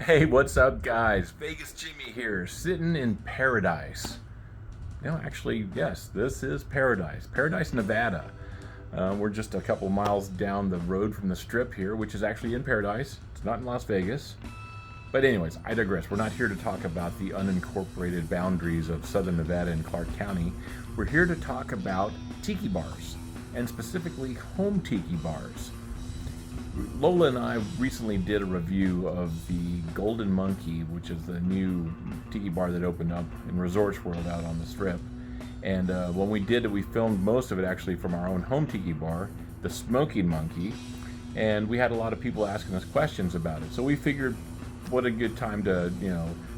Hey, what's up, guys? Vegas Jimmy here, sitting in paradise. Actually, yes, this is paradise. Paradise, Nevada. We're just a couple miles down the road from the strip here, which is actually in paradise. It's not in Las Vegas. But anyways, I digress. We're not here to talk about the unincorporated boundaries of southern Nevada and Clark County. We're here to talk about tiki bars, and specifically home tiki bars. Lola and I recently did a review of the Golden Monkey, which is the new tiki bar that opened up in Resorts World out on the strip. And when we did it, we filmed most of it actually from our own home tiki bar, the Smoking Monkey. And we had a lot of people asking us questions about it. So we figured what a good time to,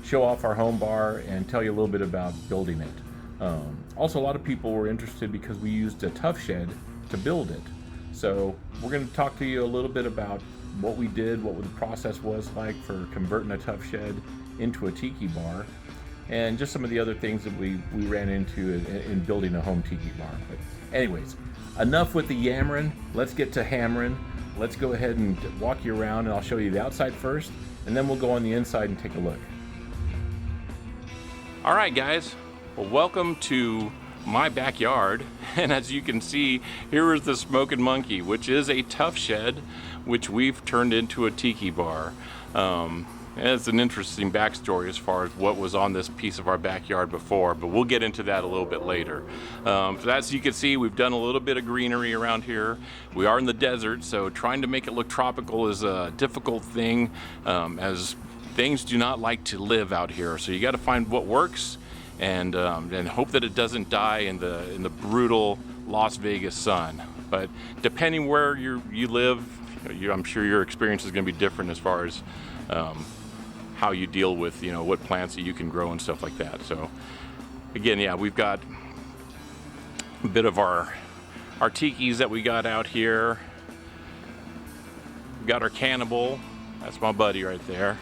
show off our home bar and tell you a little bit about building it. Also, a lot of people were interested because we used a Tuff shed to build it. So we're going to talk to you a little bit about what we did, what the process was like for converting a Tuff shed into a tiki bar, and just some of the other things that we ran into in building a home tiki bar. But anyways, enough with the yammering. Let's get to hammering. Let's go ahead and walk you around, and I'll show you the outside first, and then we'll go on the inside and take a look. All right, guys. Well, welcome to my backyard, and as you can see, here is the Smoking Monkey, which is a Tuff shed which we've turned into a tiki bar. It's an interesting backstory as far as what was on this piece of our backyard before, but we'll get into that a little bit later. So as you can see, we've done a little bit of greenery around here. We are in the desert, so trying to make it look tropical is a difficult thing, as things do not like to live out here. So you got to find what works and hope that it doesn't die in the brutal Las Vegas sun. But depending where you live, I'm sure your experience is going to be different as far as how you deal with what plants that you can grow and stuff like that. So again, yeah, we've got a bit of our tikis that we got out here. We've got our cannibal. That's my buddy right there.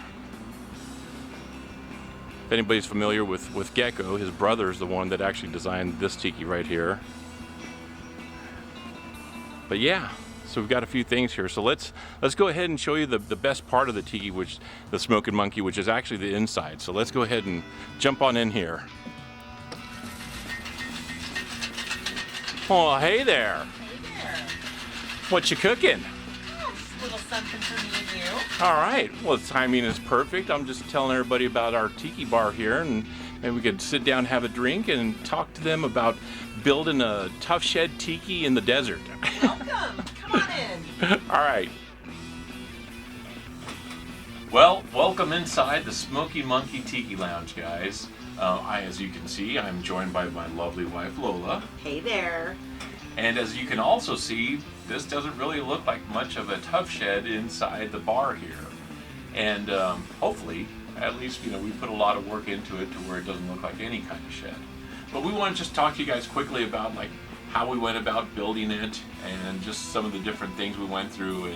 If anybody's familiar with Gecko, his brother is the one that actually designed this tiki right here. But yeah, so we've got a few things here. So let's go ahead and show you the best part of the tiki, which the Smoking Monkey, which is actually the inside. So let's go ahead and jump on in here. Oh, hey there. Hey there. What you cooking? Oh, just a little something for me and you. All right. Well, the timing is perfect. I'm just telling everybody about our tiki bar here, and maybe we could sit down, have a drink, and talk to them about building a Tuff shed tiki in the desert. Welcome. Come on in. All right. Well, welcome inside the Smoking Monkey Tiki Lounge, guys. As you can see, I'm joined by my lovely wife, Lola. Hey there. And as you can also see, this doesn't really look like much of a Tuff shed inside the bar here. And hopefully, at least, we put a lot of work into it to where it doesn't look like any kind of shed. But we want to just talk to you guys quickly about how we went about building it and just some of the different things we went through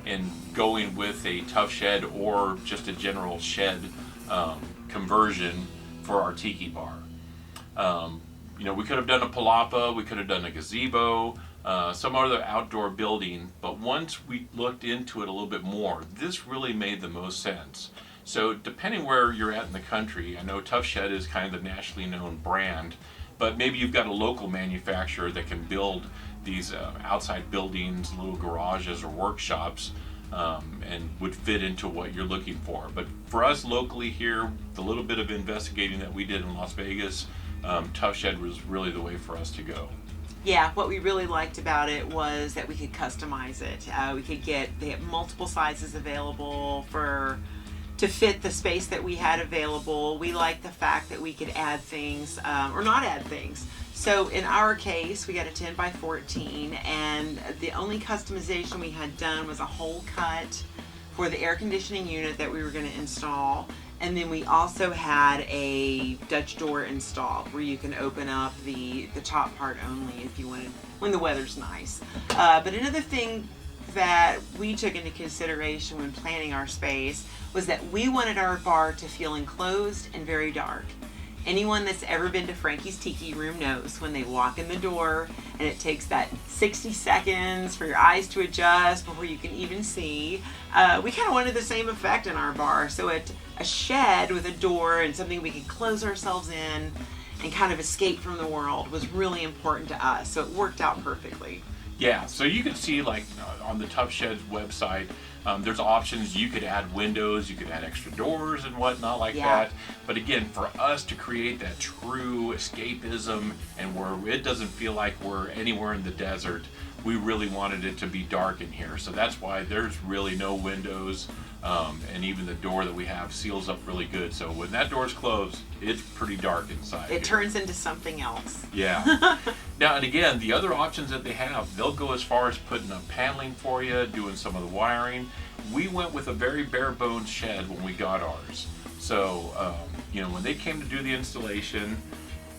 in going with a Tuff shed or just a general shed conversion for our tiki bar. We could have done a palapa, we could have done a gazebo, some other outdoor building, but once we looked into it a little bit more, this really made the most sense. So depending where you're at in the country, I know Tuff shed is kind of the nationally known brand, but maybe you've got a local manufacturer that can build these outside buildings, little garages or workshops, and would fit into what you're looking for. But for us locally here, the little bit of investigating that we did in Las Vegas, Tuff shed was really the way for us to go. Yeah, what we really liked about it was that we could customize it. They have multiple sizes available to fit the space that we had available. We liked the fact that we could add things or not add things. So in our case, we got a 10 by 14, and the only customization we had done was a hole cut for the air conditioning unit that we were going to install. And then we also had a Dutch door installed where you can open up the top part only if you wanted, when the weather's nice. But another thing that we took into consideration when planning our space was that we wanted our bar to feel enclosed and very dark. Anyone that's ever been to Frankie's Tiki Room knows when they walk in the door and it takes that 60 seconds for your eyes to adjust before you can even see. We kind of wanted the same effect in our bar. So a shed with a door and something we could close ourselves in and kind of escape from the world was really important to us. So it worked out perfectly. Yeah, so you can see like on the tuffshed website, there's options. You could add windows, you could add extra doors and whatnot like that. But again, for us to create that true escapism and where it doesn't feel like we're anywhere in the desert, we really wanted it to be dark in here. So that's why there's really no windows, and even the door that we have seals up really good. So when that door's closed, it's pretty dark inside. It turns into something else. Yeah. Now, and again, the other options that they have, they'll go as far as putting up paneling for you, doing some of the wiring. We went with a very bare bones shed when we got ours. So, when they came to do the installation,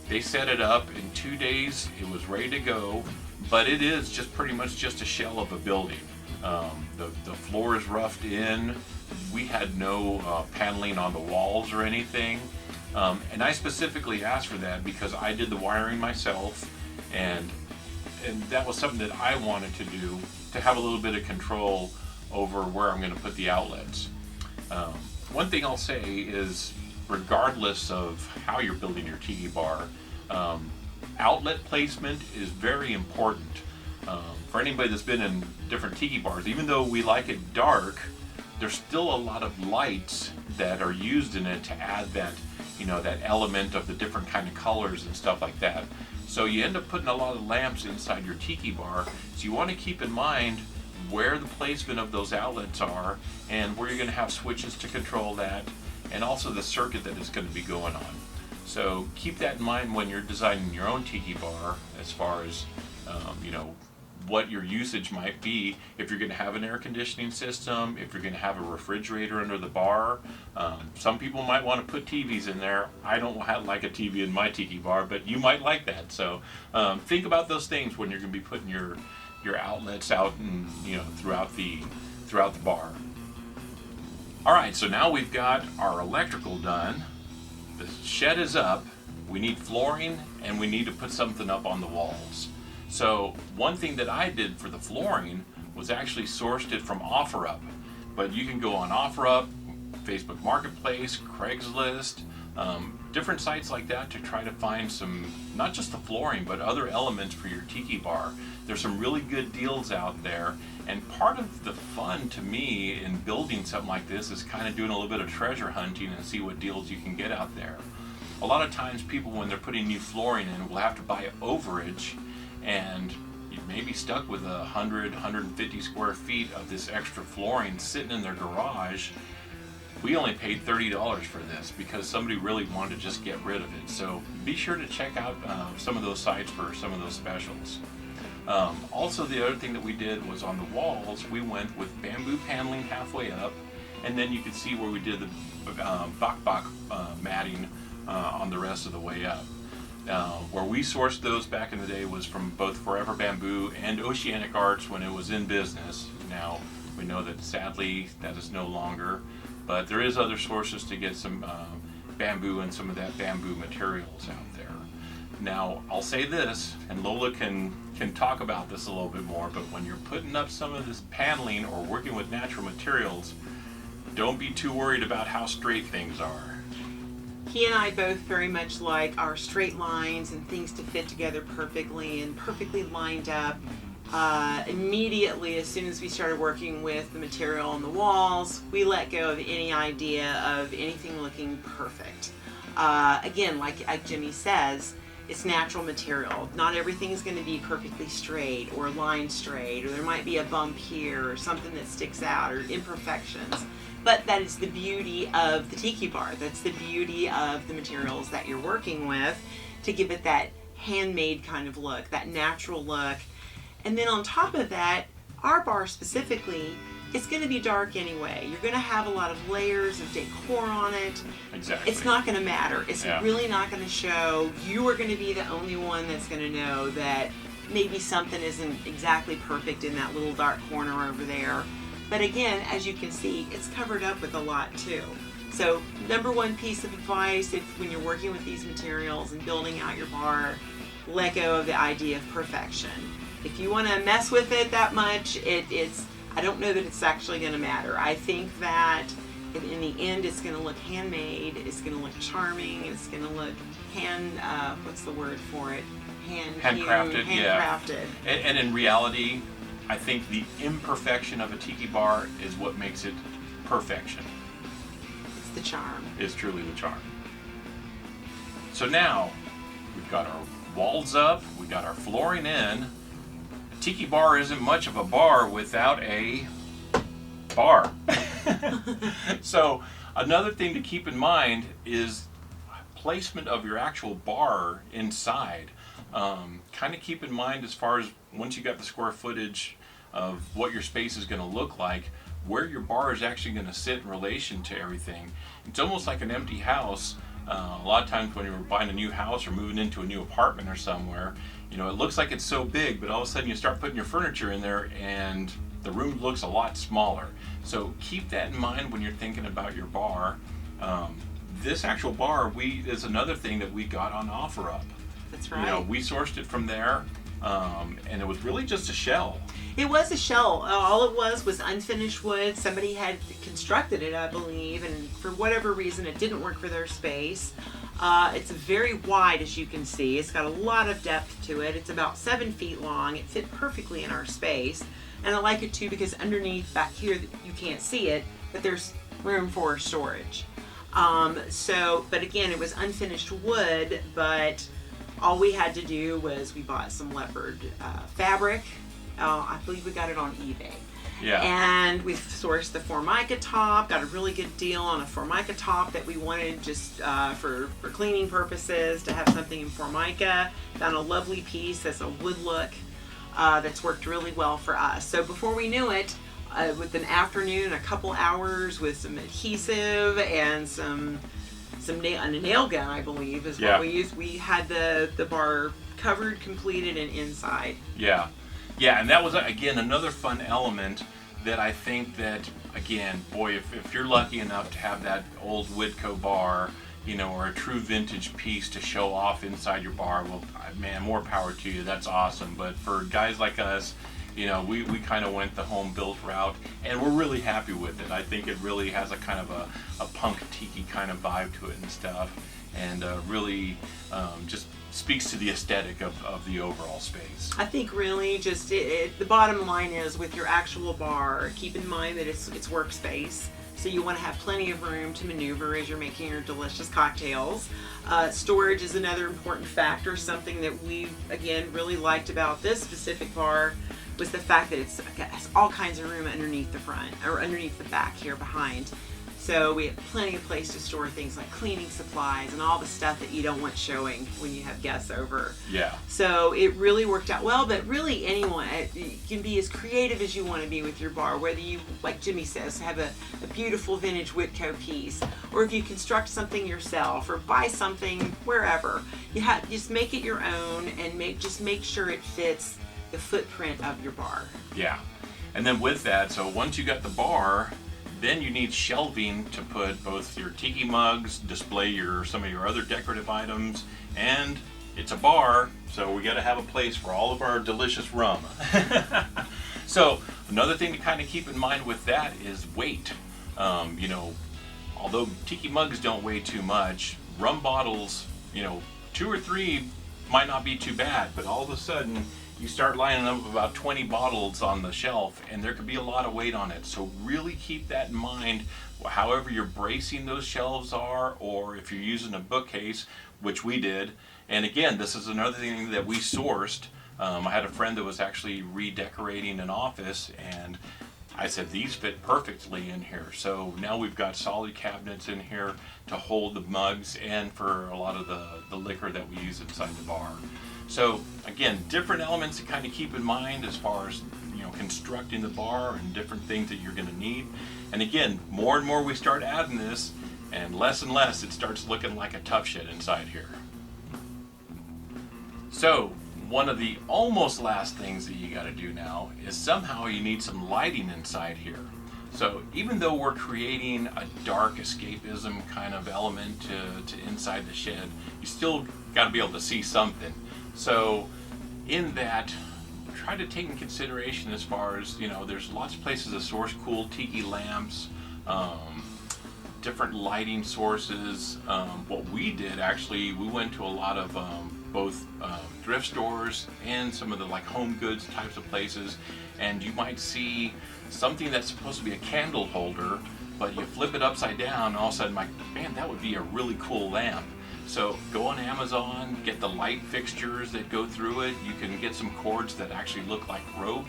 they set it up in 2 days. It was ready to go, but it is just pretty much just a shell of a building. The floor is roughed in. We had no paneling on the walls or anything. And I specifically asked for that because I did the wiring myself, and that was something that I wanted to do, to have a little bit of control over where I'm going to put the outlets. One thing I'll say is, regardless of how you're building your tiki bar, outlet placement is very important. For anybody that's been in different tiki bars, even though we like it dark, there's still a lot of lights that are used in it to add that, that element of the different kind of colors and stuff like that. So you end up putting a lot of lamps inside your tiki bar. So you want to keep in mind where the placement of those outlets are and where you're going to have switches to control that, and also the circuit that is going to be going on. So keep that in mind when you're designing your own tiki bar, as far as what your usage might be. If you're going to have an air conditioning system, if you're going to have a refrigerator under the bar. Some people might want to put TVs in there. I don't like a TV in my tiki bar, but you might like that. So think about those things when you're going to be putting your outlets out and throughout the bar. All right, so now we've got our electrical done. The shed is up. We need flooring, and we need to put something up on the walls. So one thing that I did for the flooring was actually sourced it from OfferUp. But you can go on OfferUp, Facebook Marketplace, Craigslist, different sites like that to try to find some, not just the flooring, but other elements for your tiki bar. There's some really good deals out there. And part of the fun to me in building something like this is kind of doing a little bit of treasure hunting and see what deals you can get out there. A lot of times people, when they're putting new flooring in, will have to buy overage, and you may be stuck with 150 square feet of this extra flooring sitting in their garage. We only paid $30 for this because somebody really wanted to just get rid of it. So be sure to check out some of those sites for some of those specials. Also, the other thing that we did was on the walls, we went with bamboo paneling halfway up, and then you could see where we did the bak matting on the rest of the way up. Where we sourced those back in the day was from both Forever Bamboo and Oceanic Arts when it was in business. Now we know that sadly that is no longer, but there is other sources to get some bamboo and some of that bamboo materials out there. Now I'll say this, and Lola can talk about this a little bit more, but when you're putting up some of this paneling or working with natural materials, don't be too worried about how straight things are. He and I both very much like our straight lines and things to fit together perfectly and perfectly lined up. Immediately, as soon as we started working with the material on the walls, we let go of any idea of anything looking perfect. Again, like Jimmy says, it's natural material. Not everything is going to be perfectly straight or lined straight, or there might be a bump here or something that sticks out or imperfections. But that is the beauty of the tiki bar. That's the beauty of the materials that you're working with to give it that handmade kind of look, that natural look. And then on top of that, our bar specifically, it's going to be dark anyway. You're going to have a lot of layers of decor on it. Exactly. It's not going to matter. It's really not going to show. You are going to be the only one that's going to know that maybe something isn't exactly perfect in that little dark corner over there. But again, as you can see, it's covered up with a lot too. So number one piece of advice, when you're working with these materials and building out your bar, let go of the idea of perfection. If you want to mess with it that much, I don't know that it's actually going to matter. I think that in the end, it's going to look handmade, it's going to look charming, it's going to look what's the word for it? Handcrafted. Yeah. And in reality, I think the imperfection of a tiki bar is what makes it perfection. It's the charm. It's truly the charm. So now, we've got our walls up, we've got our flooring in. Tiki bar isn't much of a bar without a bar. So another thing to keep in mind is placement of your actual bar inside. Kind of keep in mind as far as once you got the square footage of what your space is going to look like, where your bar is actually going to sit in relation to everything. It's almost like an empty house. A lot of times when you're buying a new house or moving into a new apartment or somewhere, it looks like it's so big, but all of a sudden you start putting your furniture in there and the room looks a lot smaller. So keep that in mind when you're thinking about your bar. This actual bar is another thing that we got on OfferUp. That's right. We sourced it from there, and it was really just a shell. It was a shell. All it was unfinished wood. Somebody had constructed it, I believe, and for whatever reason it didn't work for their space. It's very wide, as you can see. It's got a lot of depth to it. It's about 7 feet long. It fit perfectly in our space. And I like it too because underneath back here, you can't see it, but there's room for storage. But again, it was unfinished wood, but all we had to do was we bought some leopard fabric. I believe we got it on eBay. Yeah. And we sourced the Formica top, got a really good deal on a Formica top that we wanted just for cleaning purposes, to have something in Formica. Found a lovely piece that's a wood look that's worked really well for us. So before we knew it, with an afternoon, a couple hours with some adhesive and a nail gun, I believe, is what we used. We had the bar covered, completed, and inside. Yeah. Yeah, and that was, again, another fun element that I think that, again, boy, if you're lucky enough to have that old Whitco bar, or a true vintage piece to show off inside your bar, well, man, more power to you. That's awesome. But for guys like us, we kind of went the home built route, and we're really happy with it. I think it really has a kind of a punk tiki kind of vibe to it and stuff, and really just speaks to the aesthetic of the overall space. I think really just the bottom line is, with your actual bar, keep in mind that it's workspace. So you want to have plenty of room to maneuver as you're making your delicious cocktails. Storage is another important factor. Something that we, again, really liked about this specific bar was the fact that it has all kinds of room underneath the front, or underneath the back here behind. So we have plenty of place to store things like cleaning supplies and all the stuff that you don't want showing when you have guests over. Yeah. So it really worked out well, but really anyone, you can be as creative as you want to be with your bar, whether you, like Jimmy says, have a beautiful vintage Whitco piece, or if you construct something yourself or buy something wherever. Just make it your own, and make sure it fits the footprint of your bar. Yeah. And then with that, so once you got the bar, then you need shelving to put both your tiki mugs, display some of your other decorative items, and it's a bar, so we got to have a place for all of our delicious rum. So another thing to kind of keep in mind with that is weight. Although tiki mugs don't weigh too much, rum bottles, 2 or 3 might not be too bad, but all of a sudden you start lining up about 20 bottles on the shelf, and there could be a lot of weight on it. So really keep that in mind, however you're bracing those shelves are, or if you're using a bookcase, which we did. And again, this is another thing that we sourced. I had a friend that was actually redecorating an office, and I said, these fit perfectly in here. So now we've got solid cabinets in here to hold the mugs and for a lot of the liquor that we use inside the bar. So again, different elements to kind of keep in mind as far as constructing the bar and different things that you're going to need. And again, more and more we start adding this, and less it starts looking like a Tuff shed inside here. So one of the almost last things that you got to do now is somehow you need some lighting inside here. So even though we're creating a dark escapism kind of element to inside the shed, you still got to be able to see something. So in that, try to take in consideration as far as, there's lots of places to source cool tiki lamps, different lighting sources. What we did actually, we went to a lot of both thrift stores and some of the like home goods types of places, and you might see something that's supposed to be a candle holder, but you flip it upside down and all of a sudden like, man, that would be a really cool lamp. So go on Amazon, get the light fixtures that go through it. You can get some cords that actually look like rope.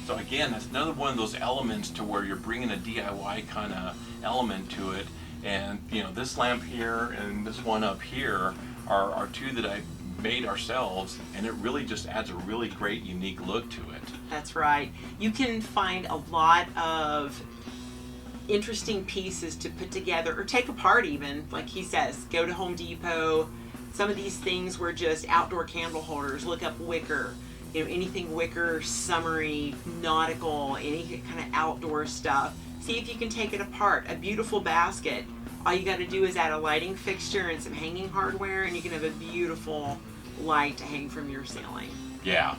So again, that's another one of those elements to where you're bringing a DIY kind of element to it. And this lamp here and this one up here are two that I made ourselves, and it really just adds a really great unique look to it. That's right. You can find a lot of interesting pieces to put together or take apart even, like he says. Go to Home Depot. Some of these things were just outdoor candle holders. Look up wicker. Anything wicker, summery, nautical, any kind of outdoor stuff. See if you can take it apart. A beautiful basket. All you got to do is add a lighting fixture and some hanging hardware, and you can have a beautiful light to hang from your ceiling. Yeah.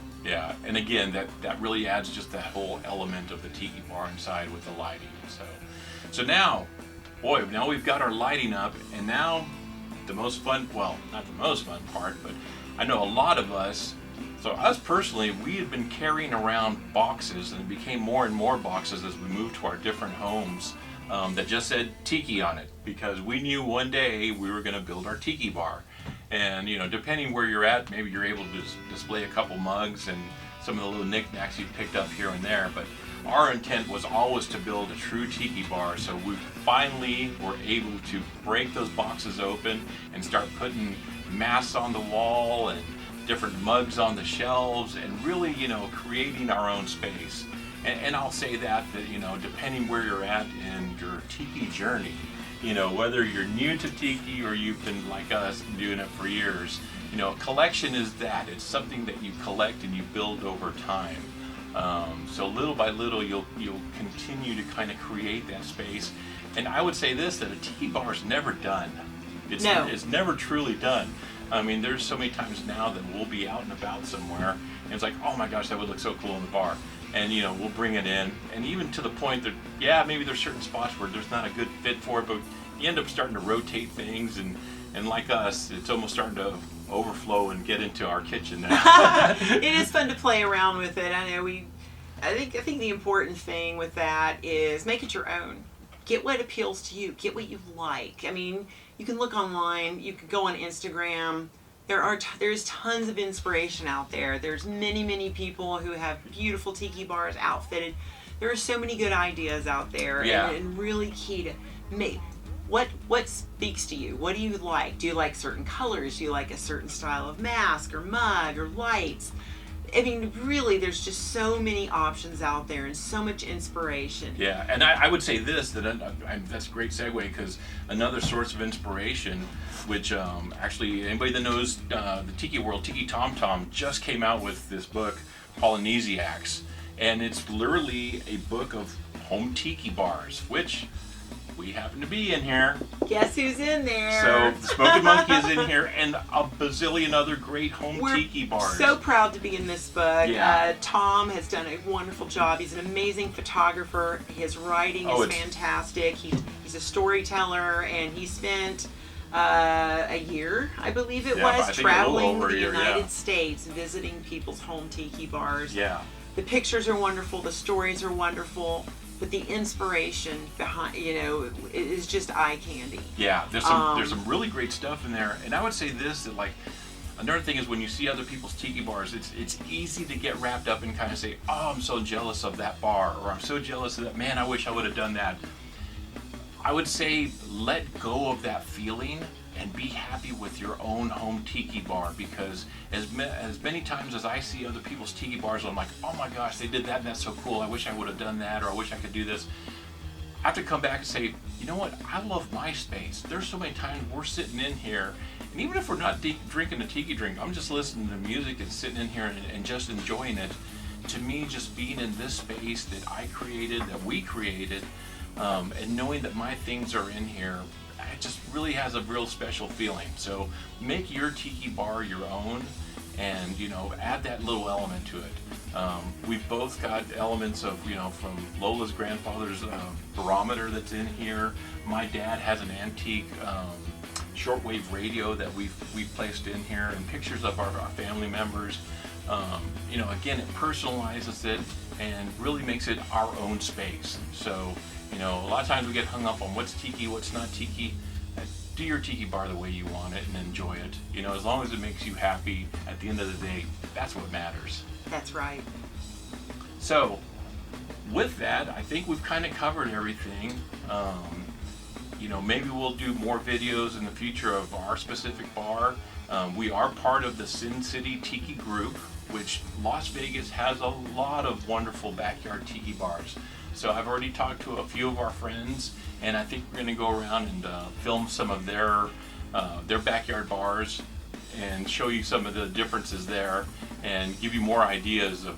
And again, that really adds just that whole element of the tiki bar inside with the lighting. So now, now we've got our lighting up, and now the most fun, well, not the most fun part, but I know a lot of us, so us personally, we had been carrying around boxes, and it became more and more boxes as we moved to our different homes that just said Tiki on it, because we knew one day we were going to build our Tiki bar. And depending where you're at, maybe you're able to display a couple mugs and some of the little knickknacks you picked up here and there, but our intent was always to build a true tiki bar. So we finally were able to break those boxes open and start putting masks on the wall and different mugs on the shelves, and really creating our own space. And I'll say that depending where you're at in your tiki journey, whether you're new to tiki or you've been like us doing it for years, collection is that. It's something that you collect and you build over time. So little by little, you'll continue to kind of create that space. And I would say this, that a tiki bar is never done. It's never truly done. I mean, there's so many times now that we'll be out and about somewhere, and it's like, oh my gosh, that would look so cool in the bar. And we'll bring it in, and even to the point that, maybe there's certain spots where there's not a good fit for it, but you end up starting to rotate things, and like us, it's almost starting to overflow and get into our kitchen now. It is fun to play around with it. I know I think the important thing with that is make it your own. Get what appeals to you. Get what you like. I mean, you can look online. You can go on Instagram. There's tons of inspiration out there. There's many people who have beautiful tiki bars outfitted. There are so many good ideas out there, and really key to make what speaks to you. What do you like? Do you like certain colors? Do you like a certain style of mask or mug or lights? I mean, really, there's just so many options out there and so much inspiration. Yeah, and I would say this, that's a great segue, because another source of inspiration, which actually anybody that knows the Tiki world, Tiki Tom-Tom just came out with this book, Polynesiacs, and it's literally a book of home tiki bars, which we happen to be in here. Guess who's in there? So the Smoking Monkey is in here, and a bazillion other great home tiki bars. So proud to be in this book. Yeah. Tom has done a wonderful job. He's an amazing photographer. His writing is fantastic. He's a storyteller, and he spent a year, I believe it was, traveling the United States, visiting people's home tiki bars. Yeah. The pictures are wonderful. The stories are wonderful. But the inspiration behind, is just eye candy. Yeah, there's some really great stuff in there. And I would say this, that like, another thing is when you see other people's tiki bars, it's easy to get wrapped up and kind of say, oh, I'm so jealous of that bar, or I'm so jealous of that, man, I wish I would have done that. I would say let go of that feeling and be happy with your own home tiki bar, because as many times as I see other people's tiki bars, I'm like, oh my gosh, they did that and that's so cool, I wish I would have done that, or I wish I could do this. I have to come back and say, you know what, I love my space. There's so many times we're sitting in here, and even if we're not drinking a tiki drink, I'm just listening to music and sitting in here and just enjoying it. to me, just being in this space that I created, that we created, and knowing that my things are in here, it just really has a real special feeling. So make your tiki bar your own, and add that little element to it. We've both got elements of from Lola's grandfather's barometer that's in here. My dad has an antique shortwave radio that we've placed in here, and pictures of our family members. Again, it personalizes it and really makes it our own space. So a lot of times we get hung up on what's tiki, what's not tiki. Do your tiki bar the way you want it and enjoy it. As long as it makes you happy, at the end of the day, that's what matters. That's right. So, with that, I think we've kind of covered everything. Maybe we'll do more videos in the future of our specific bar. We are part of the Sin City Tiki group, which Las Vegas has a lot of wonderful backyard tiki bars. So I've already talked to a few of our friends, and I think we're going to go around and film some of their backyard bars and show you some of the differences there, and give you more ideas of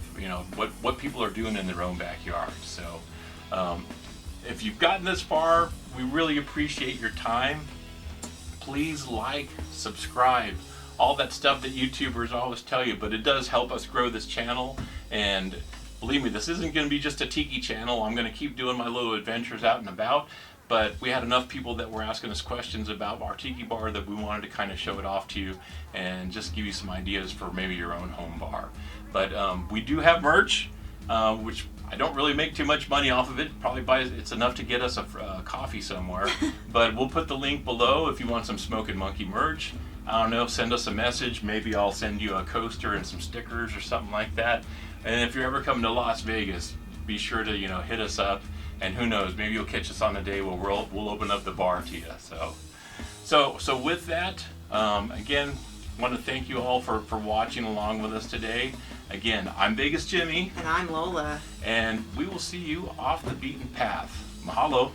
what people are doing in their own backyard. So if you've gotten this far, we really appreciate your time. Please like, subscribe, all that stuff that YouTubers always tell you, but it does help us grow this channel. And believe me, this isn't going to be just a tiki channel. I'm going to keep doing my little adventures out and about, but we had enough people that were asking us questions about our tiki bar that we wanted to kind of show it off to you and just give you some ideas for maybe your own home bar. But we do have merch, which I don't really make too much money off of it. Probably it's enough to get us a coffee somewhere. But we'll put the link below if you want some Smokin' Monkey merch. I don't know, send us a message. Maybe I'll send you a coaster and some stickers or something like that. And if you're ever coming to Las Vegas, be sure to hit us up. And who knows, maybe you'll catch us on a day where we'll open up the bar to you. So with that, again, want to thank you all for watching along with us today. Again, I'm Vegas Jimmy. And I'm Lola. And we will see you off the beaten path. Mahalo.